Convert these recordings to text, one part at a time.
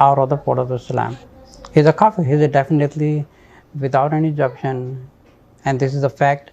out of the fold of Islam. He is a kafir. He is definitely without any option, and this is the fact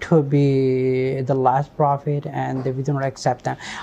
to be the last prophet and they do not accept them।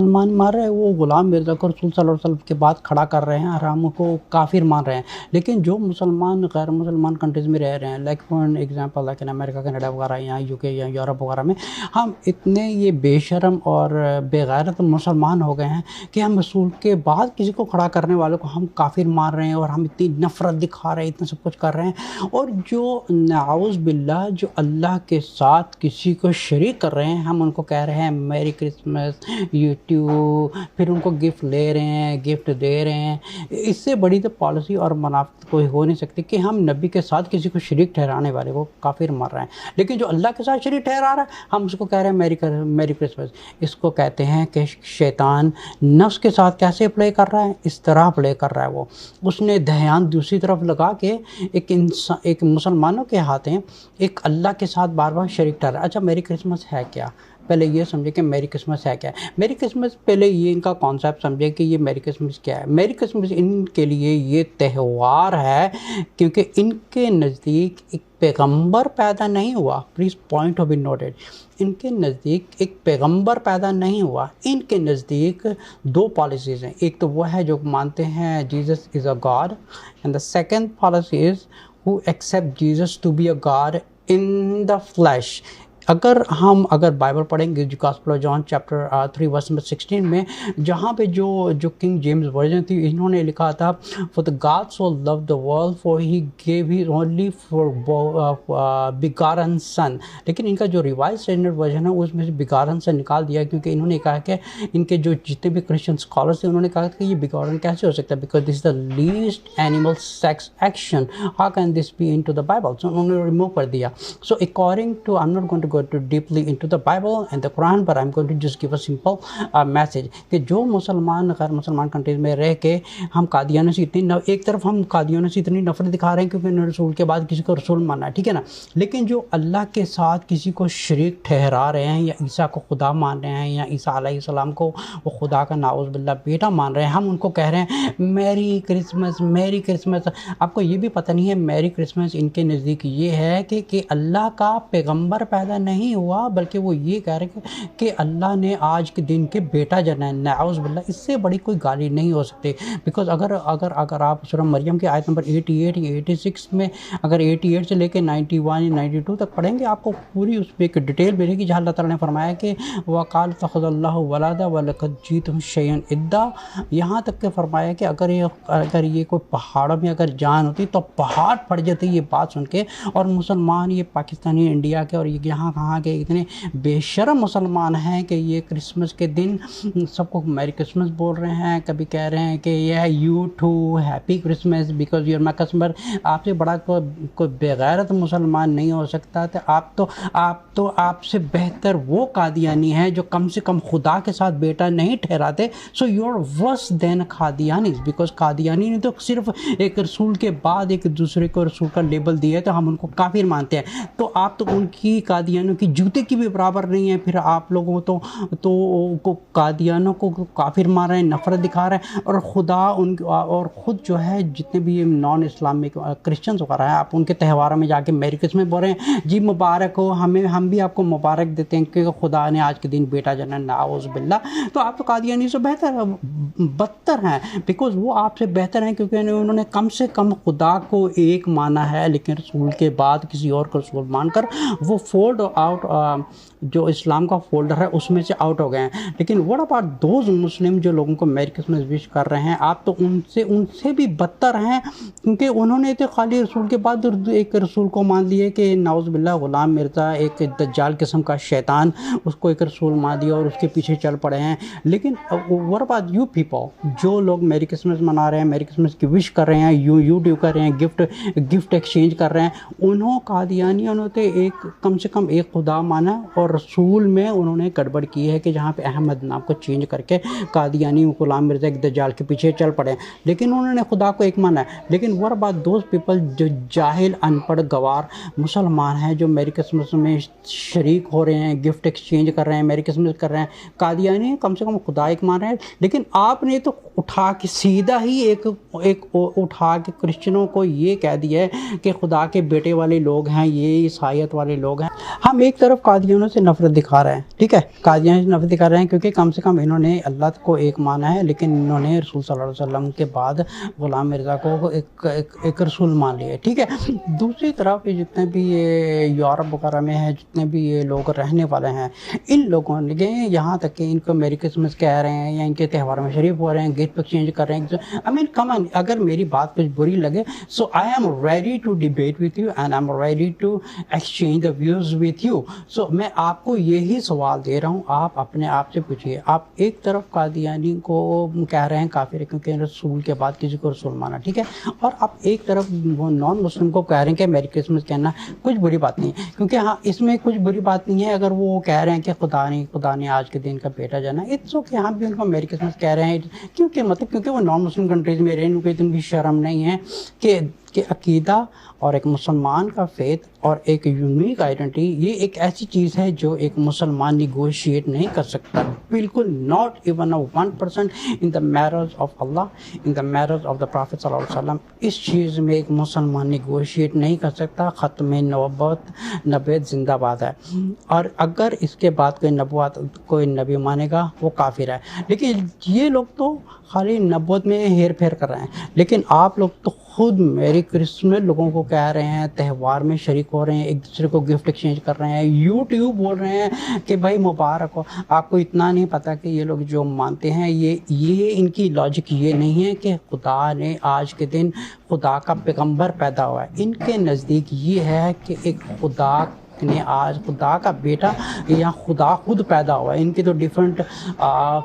مسلمان مار رہے ہیں وہ غلام مرزا کو رسول صلی اللہ علیہ وسلم کے بعد کھڑا کر رہے ہیں اور ہم کو کافر مان رہے ہیں. لیکن جو مسلمان غیر مسلمان کنٹریز میں رہ رہے ہیں like for example like America Canada وغیرہ یا یو کے یا یورپ وغیرہ میں، ہم اتنے یہ بے شرم اور بے غیرت مسلمان ہو گئے ہیں کہ ہم رسول کے بعد کسی کو کھڑا کرنے والوں کو ہم کافر مان رہے ہیں اور ہم اتنی نفرت دکھا رہے ہیں، اتنا سب کچھ کر رہے ہیں. اور جو نعوذ باللہ جو اللہ کے ساتھ کسی کو شریک کر رہے ہیں، ہم ان کو کہہ رہے ہیں میری کرسمس یوٹیوب، پھر ان کو گفٹ لے رہے ہیں، گفٹ دے رہے ہیں. اس سے بڑی تو پالیسی اور منافقت کوئی ہو نہیں سکتی کہ ہم نبی کے ساتھ کسی کو شریک ٹھہرانے والے وہ کافر مر رہے ہیں. لیکن جو اللہ کے ساتھ شریک ٹھہرا رہا ہے ہم اس کو کہہ رہے ہیں میری کرسمس. اس کو کہتے ہیں کہ شیطان نفس کے ساتھ کیسے پلے کر رہا ہے، اس طرح پلے کر رہا ہے. وہ اس نے دھیان دوسری طرف لگا کے ایک مسلمانوں کے ہاتھیں ایک اللہ کے ساتھ بار بار شریک ٹھہرا. اچھا میری کرسمس ہے کیا؟ پہلے یہ سمجھے کہ میری کرسمس ہے کیا ہے. میری کرسمس پہلے یہ ان کا کانسیپٹ سمجھے کہ یہ میری کرسمس کیا ہے. میری کرسمس ان کے لیے یہ تہوار ہے کیونکہ ان کے نزدیک ایک پیغمبر پیدا نہیں ہوا. Please point to be noted. ان کے نزدیک ایک پیغمبر پیدا نہیں ہوا. ان کے نزدیک دو پالیسیز ہیں. ایک تو وہ ہے جو مانتے ہیں Jesus is a God, and the second policy is who accept Jesus to be a God in the flesh. اگر بائبل پڑھیں گے gospel of John chapter 3 verse number 16 میں، جہاں پہ جو کنگ جیمز ورژن تھی انہوں نے لکھا تھا for the God so loved the world for he gave his only begotten son. لیکن ان کا جو ریوائز اسٹینڈرڈ ورژن ہے اس میں سے begotten son نکال دیا کیونکہ انہوں نے کہا کہ ان کے جو جتنے بھی کرسچن اسکالرس تھے انہوں نے کہا کہ یہ begotten کیسے ہو سکتا ہے because this is the least animal sex action, how can this be into the Bible. So انہوں نے ریموو کر دیا. So according to I'm not going to go too deeply into the Bible and the Quran, but I'm going to just give a simple message کہ جو مسلمان غیر مسلمان countries میں رہ کے ہم قادیانوں سے اتنی ایک طرف ہم قادیانوں سے اتنی نفرت دکھا رہے ہیں کیونکہ انہوں نے رسول کے بعد کسی کو رسول ماننا ہے، ٹھیک ہے نا. لیکن جو اللہ کے ساتھ کسی کو شریک ٹھہرا رہے ہیں یا عیسیٰ کو خدا مان رہے ہیں یا عیسیٰ علیہ السلام کو وہ خدا کا نعوذ باللہ بیٹا مان رہے ہیں، ہم ان کو کہہ رہے ہیں میری کرسمس میری کرسمس. آپ کو یہ بھی پتہ نہیں ہے میری کرسمس ان کے نزدیک یہ ہے کہ اللہ کا پیغمبر پیدا نہیں ہوا بلکہ وہ یہ کہہ رہے ہیں کہ اللہ نے آج کے دن کے بیٹا جنا ہے. نعوذ باللہ اس سے بڑی کوئی گالی نہیں ہو سکتی. بیکاز اگر آپ سورہ مریم کی آیت نمبر 88 یا 86 میں اگر 88 سے لے کے 91 یا 92 تک پڑھیں گے آپ کو پوری اس پہ ایک ڈیٹیل ملے گی جہاں اللہ تعالیٰ نے فرمایا کہ وَقَالَ اتَّخَذَ اللَّهُ وَلَدًا وَلَقَدْ جِئْتُمْ شَيْئًا إِدًّا. یہاں تک کہ فرمایا کہ اگر یہ کوئی پہاڑوں میں اگر جان ہوتی تو پہاڑ پھٹ جاتے. یہ بات سن کے اور مسلمان یہ پاکستانی انڈیا کے اور یہاں کہاں کے اتنے بے شرم مسلمان ہیں کہ یہ کرسمس کے دن سب کو میری کرسمس بول رہے ہیں. کبھی کہہ رہے ہیں کہ یہ you too happy Christmas because you are my customer. آپ سے بڑا کوئی بغیرت مسلمان نہیں ہو سکتا. تو آپ سے بہتر وہ قادیانی ہیں جو کم سے کم خدا کے ساتھ بیٹا نہیں ٹھہراتے. So you are worse than Qadiani because Qadiani نے تو صرف ایک رسول کے بعد ایک دوسرے کو رسول کا لیبل دیا ہے تو ہم ان کو کافر مانتے ہیں. تو آپ تو ان کی قادیانیوں کی جوتے کی بھی برابر نہیں ہے. پھر آپ لوگوں تو قادیانوں کو کافر مار رہے ہیں، نفرت دکھا رہے ہیں اور اور خود جو ہے جتنے بھی نان اسلامک کرسچنز وغیرہ ہیں آپ ان کے تہواروں میں جا کے میری کرسمس بول رہے ہیں جی مبارک ہو. ہم بھی آپ کو مبارک دیتے ہیں کہ خدا نے آج کے دن بیٹا جنا. نعوذ باللہ. تو آپ تو قادیانی سے بدتر ہیں بیکاز وہ آپ سے بہتر ہیں کیونکہ انہوں نے کم سے کم خدا کو ایک مانا ہے لیکن رسول کے بعد کسی اور کو رسول مان کر وہ فولڈ آؤٹ جو اسلام کا فولڈر ہے اس میں سے آؤٹ ہو گئے ہیں. لیکن what about those مسلم جو لوگوں کو میری کرسمس وش کر رہے ہیں آپ تو ان سے بھی بدتر ہیں کیونکہ انہوں نے تو خالی رسول کے بعد ایک رسول کو مان لیے کہ نعوذ باللہ غلام مرزا ایک دجال قسم کا شیطان اس کو ایک رسول مان دیا اور اس کے پیچھے چل پڑے ہیں. لیکن what about you people جو لوگ میری کرسمس منا رہے ہیں میری کرسمس کی وش کر رہے ہیں یوٹیوب کر رہے ہیں گفٹ ایکسچینج کر رہے ہیں انہوں قادیانیوں نے ایک کم سے کم ایک خدا مانا اور رسول میں انہوں نے گڑبڑ کی ہے کہ جہاں پہ احمد نام کو چینج کر کے قادیانی غلام مرزا ایک دجال کے پیچھے چل پڑے لیکن انہوں نے خدا کو ایک مانا ہے. لیکن what about those people جو جاہل ان پڑھ گوار مسلمان ہیں جو میری کرسمس میں شریک ہو رہے ہیں گفٹ ایکسچینج کر رہے ہیں میری کرسمس کر رہے ہیں. قادیانی کم سے کم خدا ایک مان رہے ہیں لیکن آپ نے تو اٹھا کے سیدھا ہی ایک اٹھا کے کرسچنوں کو یہ کہہ دیا ہے کہ خدا کے بیٹے والے لوگ ہیں یہ عیسائیت والے لوگ ہیں. ہم ایک طرف قادیانیوں سے نفرت دکھا رہے ہیں، ٹھیک ہے، قادیانیوں سے نفرت دکھا رہے ہیں کیونکہ کم سے کم انہوں نے اللہ کو ایک مانا ہے، لیکن انہوں نے رسول صلی اللہ علیہ وسلم کے بعد غلام مرزا کو ایک رسول مان لیا ہے، ٹھیک ہے۔ دوسری طرف جتنے بھی یہ یورپ وغیرہ میں ہیں، جتنے بھی یہ لوگ رہنے والے ہیں، ان لوگوں نے یہاں تک کہ ان کو میری کرسمس کہہ رہے ہیں یا ان کے تہوار میں شریف ہو رہے ہیں، گفٹ ایکسچینج کر رہے ہیں۔ I mean come on، اگر میری بات کچھ بری لگے so I am ready to debate with you and I'm ready to exchange the views with you۔ so میں آپ کو یہی سوال دے رہا ہوں، آپ اپنے آپ سے پوچھئے، آپ ایک طرف قادیانی کو کہہ رہے ہیں کافر ہے کیونکہ رسول کے بعد کسی کو رسول مانا، ٹھیک ہے، اور آپ ایک طرف وہ نان مسلم کو کہہ رہے ہیں کہ میری کرسمس کہنا کچھ بری بات نہیں ہے، کیونکہ ہاں اس میں کچھ بری بات نہیں ہے اگر وہ کہہ رہے ہیں کہ خدا نے آج کے دن کا بیٹا جانا، اٹس اوکے، ہم بھی ان کو میری کرسمس کہہ رہے ہیں کیونکہ وہ نان مسلم کنٹریز میں رہے، ان کو اتنی بھی شرم نہیں ہے کہ عقیدہ اور ایک مسلمان کا فیتھ اور ایک یونیک آئیڈینٹی، یہ ایک ایسی چیز ہے جو ایک مسلمان نیگوشیٹ نہیں کر سکتا، بالکل not even 1% in the mirrors of Allah, in the mirrors of the prophet صلی اللہ علیہ وسلم، اس چیز میں ایک مسلمان نیگوشیٹ نہیں کر سکتا۔ ختم نبوت زندہ باد ہے، اور اگر اس کے بعد کوئی نبی مانے گا وہ کافر ہے۔ لیکن یہ لوگ تو خالی نبوت میں ہیر پھیر کر رہے ہیں، لیکن آپ لوگ تو خود میری کرسمس لوگوں کو کہہ رہے ہیں، تہوار میں شریک ہو رہے ہیں، ایک دوسرے کو گفٹ ایکسچینج کر رہے ہیں، یوٹیوب بول رہے ہیں کہ بھائی مبارک ہو۔ آپ کو اتنا نہیں پتا کہ یہ لوگ جو مانتے ہیں یہ ان کی لاجک یہ نہیں ہے کہ خدا نے آج کے دن خدا کا پیغمبر پیدا ہوا ہے، ان کے نزدیک یہ ہے کہ ایک خدا نے آج خدا کا بیٹا یا خدا خود پیدا ہوا ہے۔ ان کے تو ڈیفرنٹ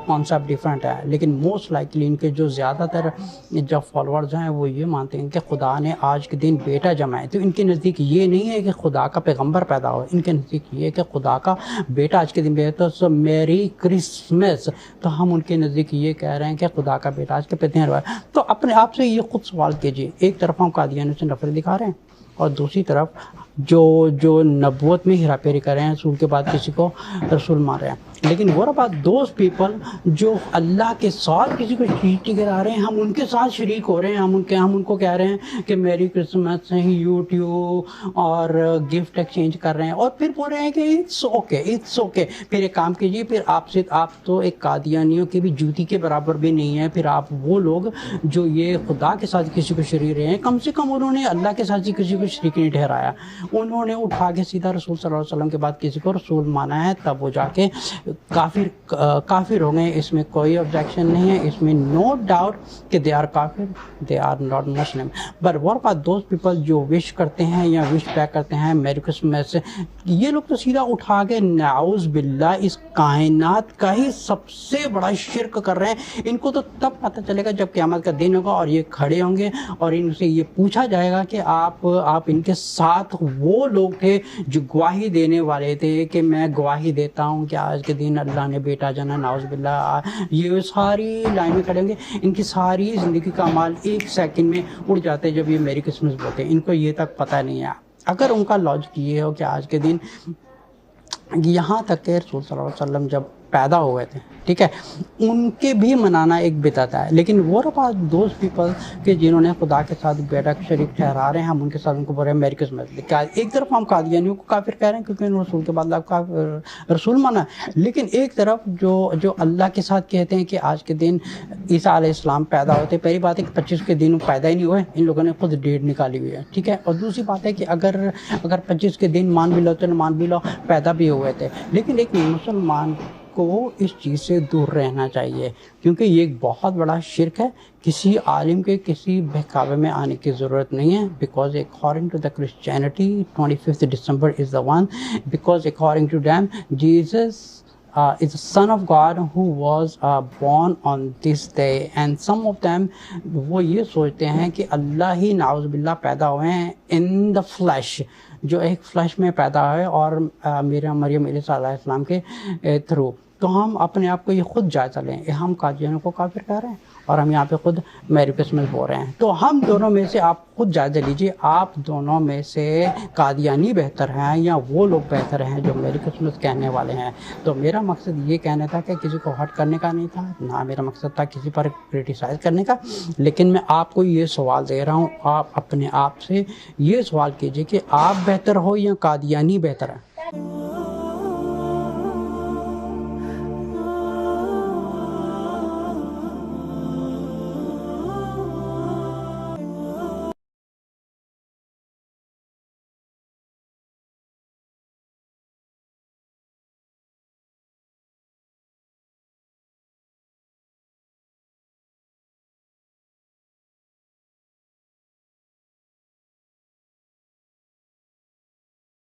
کانسیپٹ ڈیفرنٹ ہے، لیکن موسٹ لائکلی ان کے جو زیادہ تر جو فالوورز ہیں وہ یہ مانتے ہیں کہ خدا نے آج کے دن بیٹا جمع ہے۔ تو ان کے نزدیک یہ نہیں ہے کہ خدا کا پیغمبر پیدا ہوا ہے، ان کے نزدیک یہ ہے کہ خدا کا بیٹا آج کے دن بیٹا، تو سو میری کرسمس، تو ہم ان کے نزدیک یہ کہہ رہے ہیں کہ خدا کا بیٹا آج کے دن ہوا ہے۔ تو اپنے آپ سے یہ خود سوال کیجیے، ایک طرف ہم قادیانیوں سے نفرت دکھا رہے ہیں اور دوسری طرف جو نبوت میں ہیرا پھیری کر رہے ہیں، رسول کے بعد کسی کو رسول مان رہے ہیں۔ لیکن what about those people جو اللہ کے ساتھ کسی کو شریک کرا رہے ہیں، ہم ان کے ساتھ شریک ہو رہے ہیں، ہم ان کو کہہ رہے ہیں کہ میری کرسمس سے یوٹیوب اور گفٹ ایکسچینج کر رہے ہیں، اور پھر بول رہے ہیں کہ اٹس اوکے۔ پھر ایک کام کیجیے، پھر آپ تو ایک قادیانیوں کی بھی جوتی کے برابر بھی نہیں ہے، پھر آپ وہ لوگ جو یہ خدا کے ساتھ کسی کو شریک رہے ہیں، کم سے کم انہوں نے اللہ کے ساتھ کسی کو شریک نہیں ٹھہرایا، انہوں نے اٹھا کے سیدھا رسول صلی اللہ علیہ وسلم کے بعد کسی کو رسول مانا ہے، تب وہ جا کے کافر ہو گئے۔ اس میں کوئی آبجیکشن نہیں ہے، اس میں نو ڈاؤٹ کہ دے آر کافر، they are not Muslim. But what about those people جو وش کرتے ہیں یا وش بیک کرتے ہیں میری کرسمس، یہ لوگ تو سیدھا اٹھا کے نعوذ باللہ اس کائنات کا ہی سب سے بڑا شرک کر رہے ہیں۔ ان کو تو تب پتہ چلے گا جب قیامت کا دن ہوگا اور یہ کھڑے ہوں گے اور ان سے یہ پوچھا جائے گا کہ آپ ان کے ساتھ وہ لوگ تھے جو گواہی دینے والے تھے کہ میں گواہی دیتا ہوں کہ آج کے دن اللہ نے بیٹا جانا، نعوذ باللہ۔ یہ ساری لائن میں کھڑے ہوں گے، ان کی ساری زندگی کا مال ایک سیکنڈ میں اڑ جاتے جب یہ میری کرسمس بولتے ہیں، ان کو یہ تک پتہ نہیں ہے۔ اگر ان کا لاجک یہ ہو کہ آج کے دن یہاں تک کہ رسول صلی اللہ علیہ وسلم جب پیدا ہوئے تھے، ٹھیک ہے، ان کے بھی منانا ایک بدعت ہے، لیکن وہ دوز پیپل کہ جنہوں نے خدا کے ساتھ بیٹا شریک ٹھہرا رہے ہیں، ہم ان کے ساتھ ان کو بول رہے ہیں میری کرسمس۔ ایک طرف ہم قادیانیوں کو کافر کہہ رہے ہیں کیونکہ انہوں نے رسول کے بعد رسول مانا ہے، لیکن ایک طرف جو اللہ کے ساتھ کہتے ہیں کہ آج کے دن عیسیٰ علیہ السلام پیدا ہوتے، پہلی بات ہے کہ 25 کے دن پیدا ہی نہیں ہوئے، ان لوگوں نے خود ڈیٹ نکالی ہوئی ہے، ٹھیک ہے، اور دوسری بات ہے کہ اگر 25 کے دن مان بھی لو تو مان بھی لو پیدا بھی ہوئے تھے، لیکن ایک مسلمان کو اس چیز سے دور رہنا چاہیے کیونکہ یہ ایک بہت بڑا شرک ہے۔ کسی عالم کے کسی بہکاوے میں آنے کی ضرورت نہیں ہے، because according to the Christianity 25th December is the one, because according to them Jesus is the son of God who was born on this day, and some of them وہ یہ سوچتے ہیں کہ اللہ ہی نعوذ باللہ پیدا ہوئے ہیں in the flesh، جو ایک فلیش میں پیدا ہوئے اور مریم علیہ السلام کے تھرو۔ تو ہم اپنے آپ کو یہ خود جائزہ لیں، ہم قادیانیوں کو کافر کہہ رہے ہیں اور ہم یہاں پہ خود میری کرسمس بول رہے ہیں، تو ہم دونوں میں سے آپ خود جائزہ لیجئے، آپ دونوں میں سے قادیانی بہتر ہیں یا وہ لوگ بہتر ہیں جو میری کرسمس کہنے والے ہیں۔ تو میرا مقصد یہ کہنا تھا کہ کسی کو ہرٹ کرنے کا نہیں تھا، نہ میرا مقصد تھا کسی پر کرٹیسائز کرنے کا، لیکن میں آپ کو یہ سوال دے رہا ہوں، آپ اپنے آپ سے یہ سوال کیجئے کہ آپ بہتر ہو یا قادیانی بہتر ہے۔